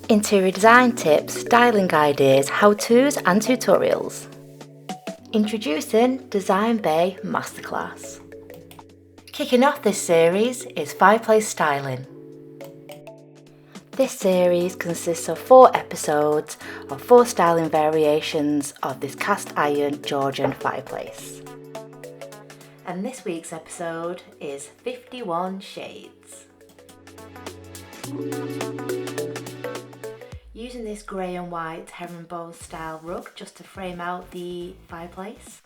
Interior design tips, styling ideas, how-tos and tutorials. Introducing DesignBeau Masterclass. Kicking off this series is fireplace styling. This series consists of 4 episodes of 4 styling variations of this cast iron Georgian fireplace. And this week's episode is 51 Shades. Using this grey and white herringbone style rug just to frame out the fireplace.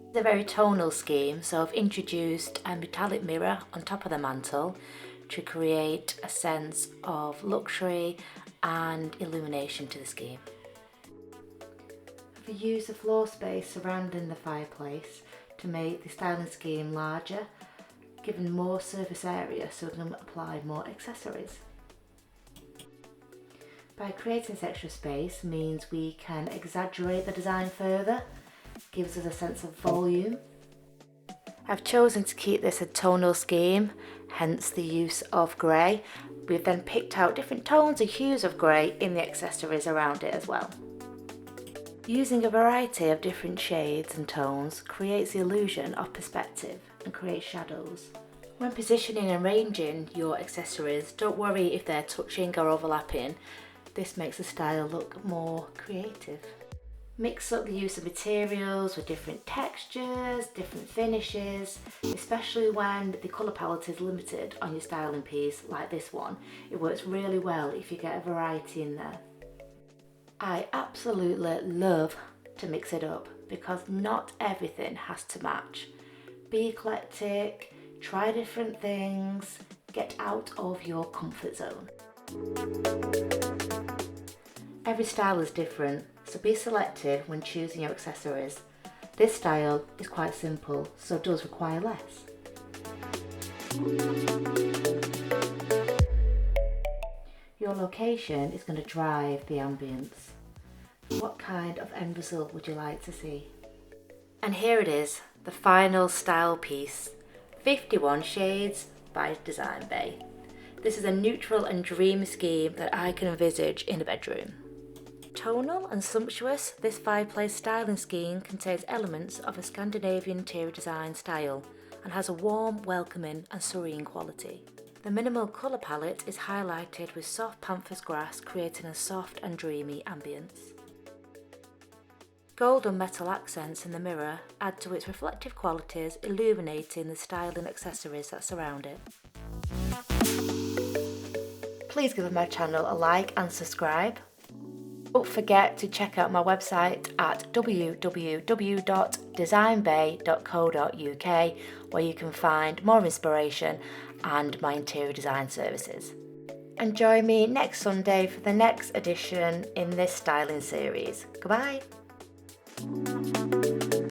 It's a very tonal scheme, so I've introduced a metallic mirror on top of the mantle to create a sense of luxury and illumination to the scheme. I've used the floor space surrounding the fireplace to make the styling scheme larger, giving more surface area so we can apply more accessories. By creating this extra space means we can exaggerate the design further, gives us a sense of volume. I've chosen to keep this a tonal scheme, hence the use of grey. We've then picked out different tones and hues of grey in the accessories around it as well. Using a variety of different shades and tones creates the illusion of perspective and creates shadows. When positioning and arranging your accessories, don't worry if they're touching or overlapping. This makes the style look more creative. Mix up the use of materials with different textures, different finishes, especially when the colour palette is limited on your styling piece like this one. It works really well if you get a variety in there. I absolutely love to mix it up because not everything has to match. Be eclectic, try different things, get out of your comfort zone. Every style is different, so be selective when choosing your accessories. This style is quite simple, so does require less. Your location is going to drive the ambience. What kind of end result would you like to see? And here it is, the final style piece, 51 Shades by DesignBeau. This is a neutral and dreamy scheme that I can envisage in a bedroom. Tonal and sumptuous, this fireplace styling scheme contains elements of a Scandinavian Interior Design Style and has a warm, welcoming and serene quality. The minimal colour palette is highlighted with soft pampas grass, creating a soft and dreamy ambience. Gold and metal accents in the mirror add to its reflective qualities, illuminating the styling accessories that surround it. Please give my channel a like and subscribe. Don't forget to check out my website at www.designbeau.co.uk where you can find more inspiration and my interior design services. And join me next Sunday for the next edition in this styling series. Goodbye!